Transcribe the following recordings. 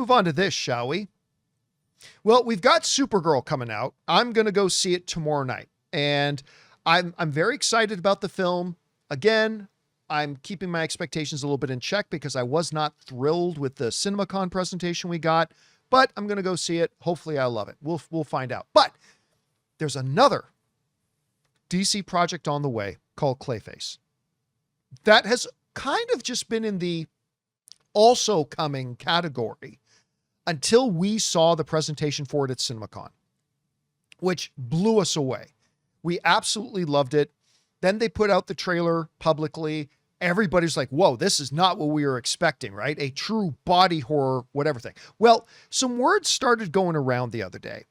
move on to this, shall we? Well, we've got Supergirl coming out. I'm going to go see it tomorrow night. And I'm very excited about the film. Again, I'm keeping my expectations a little bit in check because I was not thrilled with the CinemaCon presentation we got, but I'm going to go see it. Hopefully I love it. We'll find out. But there's another DC project on the way called Clayface that has kind of just been in the also coming category until we saw the presentation for it at CinemaCon, which blew us away. We absolutely loved it. Then they put out the trailer publicly. Everybody's like, whoa, this is not what we were expecting, right? A true body horror, whatever thing. Well, some words started going around the other day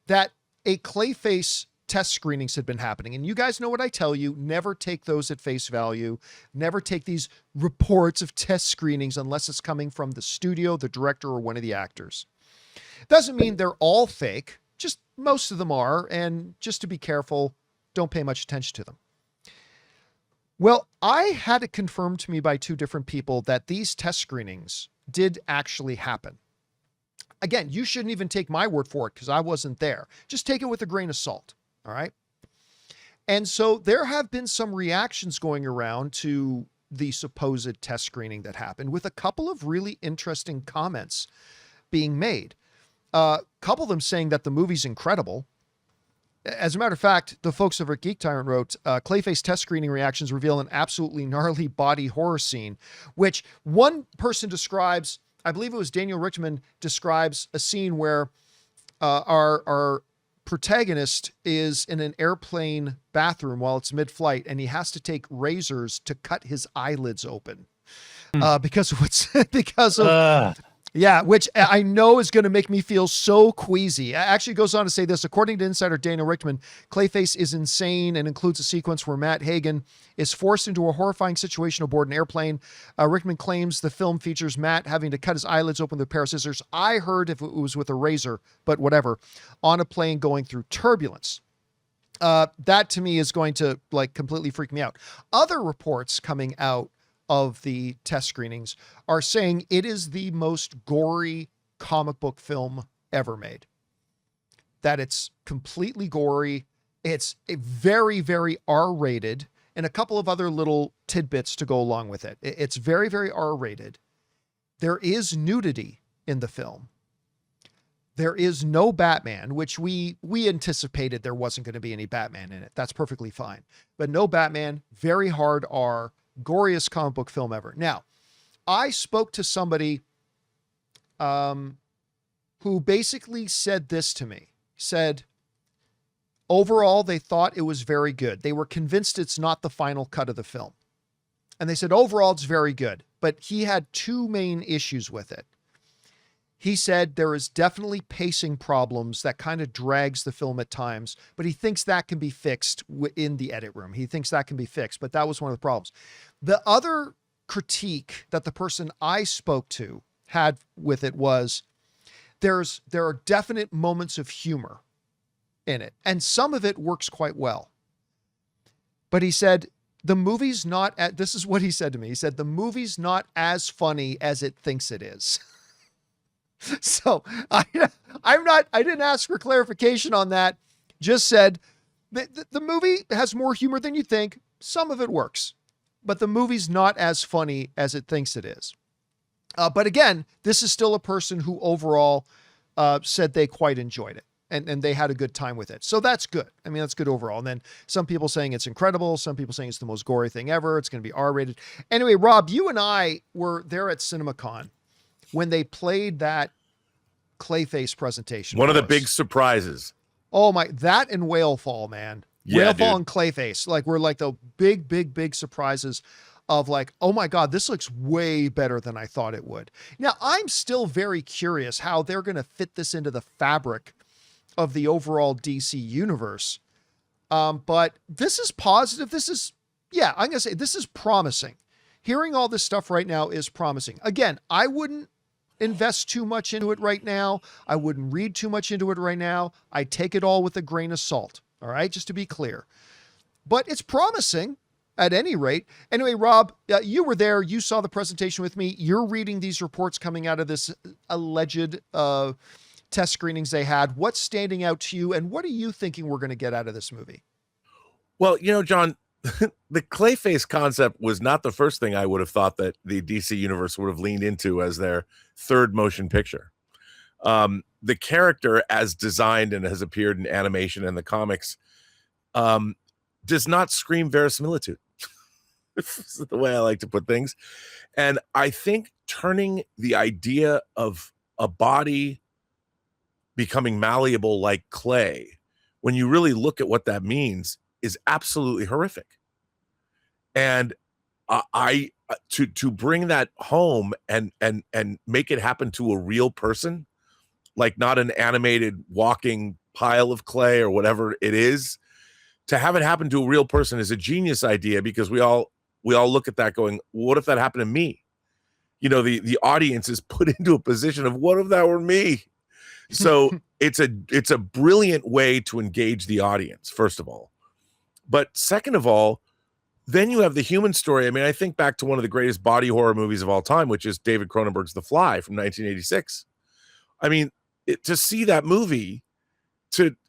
that a Clayface test screenings had been happening. And you guys know what I tell you, never take those at face value. Never take these reports of test screenings unless it's coming from the studio, the director, or one of the actors. Doesn't mean they're all fake. Just most of them are. And just to be careful, don't pay much attention to them. Well, I had it confirmed to me by two different people that these test screenings did actually happen. Again, you shouldn't even take my word for it because I wasn't there. Just take it with a grain of salt. All right. And so there have been some reactions going around to the supposed test screening that happened with a couple of really interesting comments being made. A couple of them saying that the movie's incredible. As a matter of fact, the folks over at Geek Tyrant wrote, Clayface test screening reactions reveal an absolutely gnarly body horror scene, which one person describes, I believe it was Daniel Richtman, describes a scene where our protagonist is in an airplane bathroom while it's mid-flight, and he has to take razors to cut his eyelids open because of yeah, which I know is going to make me feel so queasy. It actually goes on to say this. According to insider Daniel Richtman, Clayface is insane and includes a sequence where Matt Hagen is forced into a horrifying situation aboard an airplane. Richtman claims the film features Matt having to cut his eyelids open with a pair of scissors. I heard if it was with a razor, but whatever, on a plane going through turbulence. That to me is going to like completely freak me out. Other reports coming out of the test screenings are saying it is the most gory comic book film ever made. That it's completely gory. It's a very, very R-rated and a couple of other little tidbits to go along with it. It's very, very R-rated. There is nudity in the film. There is no Batman, which we anticipated there wasn't going to be any Batman in it. That's perfectly fine. But no Batman, very hard R, goriest comic book film ever. Now, I spoke to somebody who basically said this to me. Said, overall, they thought it was very good. They were convinced it's not the final cut of the film. And they said, overall, it's very good. But he had two main issues with it. He said there is definitely pacing problems that kind of drags the film at times, but he thinks that can be fixed in the edit room. He thinks that can be fixed, but that was one of the problems. The other critique that the person I spoke to had with it was there are definite moments of humor in it, and some of it works quite well. But he said, the movie's not, this is what he said to me. He said, the movie's not as funny as it thinks it is. So I didn't ask for clarification on that. Just said the movie has more humor than you think. Some of it works, but the movie's not as funny as it thinks it is. But again, this is still a person who overall said they quite enjoyed it and they had a good time with it. So that's good. I mean, that's good overall. And then some people saying it's incredible. Some people saying it's the most gory thing ever. It's going to be R-rated. Anyway, Rob, you and I were there at CinemaCon when they played that Clayface presentation. One of the big surprises. Oh my, that and Whalefall, man. Yeah, Whalefall and Clayface. Like were like the big surprises of like, oh my God, this looks way better than I thought it would. Now I'm still very curious how they're going to fit this into the fabric of the overall DC universe. But this is positive. I'm going to say this is promising. Hearing all this stuff right now is promising. Again, I wouldn't invest too much into it right now. I wouldn't read too much into it right now. I take it all with a grain of salt. All right. Just to be clear, but it's promising. at any rate. Anyway, Rob, you were there. You saw the presentation with me. You're reading these reports coming out of this alleged test screenings they had. What's standing out to you, and what are you thinking we're going to get out of this movie? Well, John, the Clayface concept was not the first thing I would have thought that the DC universe would have leaned into as their third motion picture. The character, as designed and has appeared in animation and the comics, does not scream verisimilitude. This is the way I like to put things. And I think turning the idea of a body becoming malleable like clay, when you really look at what that means, is absolutely horrific. And to bring that home and make it happen to a real person, like not an animated walking pile of clay or whatever it is, to have it happen to a real person is a genius idea, because we all look at that going, what if that happened to me? The audience is put into a position of, what if that were me? So it's a brilliant way to engage the audience, first of all. But second of all, then you have the human story. I mean, I think back to one of the greatest body horror movies of all time, which is David Cronenberg's The Fly from 1986. I mean, to see that movie,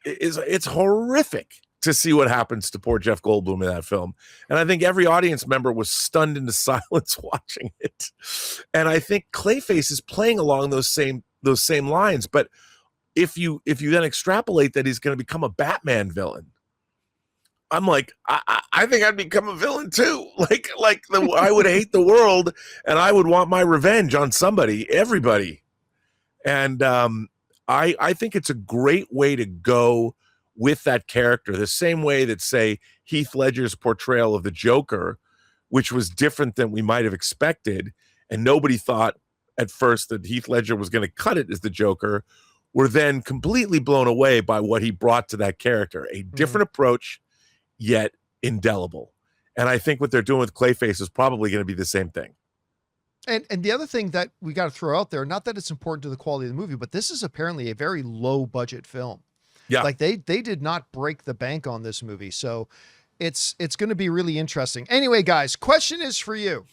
it's horrific to see what happens to poor Jeff Goldblum in that film. And I think every audience member was stunned into silence watching it. And I think Clayface is playing along those same lines. But if you then extrapolate that he's going to become a Batman villain, I'm like, I think I'd become a villain too. I would hate the world, and I would want my revenge on everybody. And I think it's a great way to go with that character, the same way that, say, Heath Ledger's portrayal of the Joker, which was different than we might have expected, and nobody thought at first that Heath Ledger was going to cut it as the Joker, were then completely blown away by what he brought to that character. A different approach, yet indelible. And I think what they're doing with Clayface is probably going to be the same thing. And the other thing that we got to throw out there, not that it's important to the quality of the movie, but this is apparently a very low budget film. Yeah. Like they did not break the bank on this movie. So it's going to be really interesting. Anyway, guys, question is for you.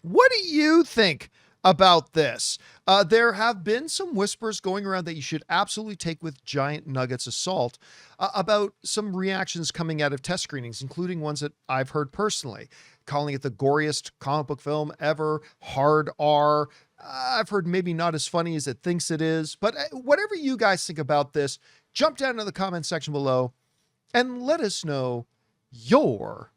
What do you think about this? There have been some whispers going around that you should absolutely take with giant nuggets of salt about some reactions coming out of test screenings, including ones that I've heard personally, calling it the goriest comic book film ever, hard R. I've heard maybe not as funny as it thinks it is, but whatever you guys think about this, jump down to the comment section below and let us know your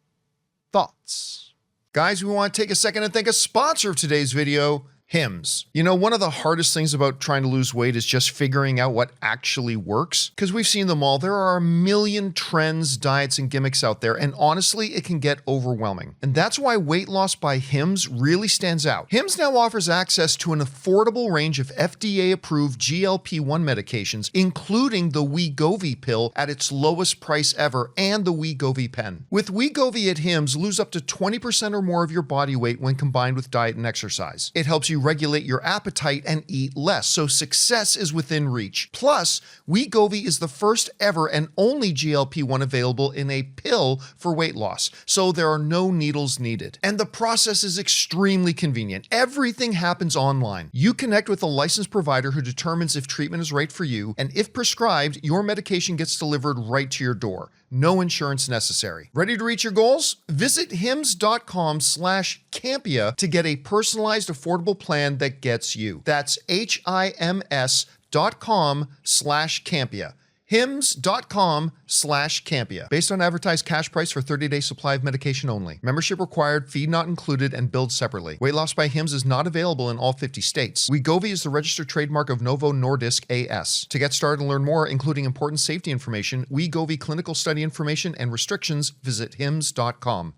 thoughts. Guys, we want to take a second and thank a sponsor of today's video, Hims. One of the hardest things about trying to lose weight is just figuring out what actually works, because we've seen them all. There are a million trends, diets, and gimmicks out there, and honestly, it can get overwhelming. And that's why weight loss by Hims really stands out. Hims now offers access to an affordable range of FDA-approved GLP-1 medications, including the Wegovy pill at its lowest price ever, and the Wegovy pen. With Wegovy at Hims, lose up to 20% or more of your body weight when combined with diet and exercise. It helps you regulate your appetite and eat less, so success is within reach. Plus, Wegovy is the first ever and only GLP-1 available in a pill for weight loss, so there are no needles needed. And the process is extremely convenient. Everything happens online. You connect with a licensed provider who determines if treatment is right for you, and if prescribed, your medication gets delivered right to your door. No insurance necessary. Ready to reach your goals? Visit hims.com/Campea to get a personalized, affordable plan that gets you. That's HIMS.com/Campea. hims.com/Campea. Based on advertised cash price for 30-day supply of medication only. Membership required, fee not included, and billed separately. Weight loss by Hims is not available in all 50 states. Wegovy is the registered trademark of Novo Nordisk A.S. To get started and learn more, including important safety information, Wegovy clinical study information, and restrictions, visit hims.com.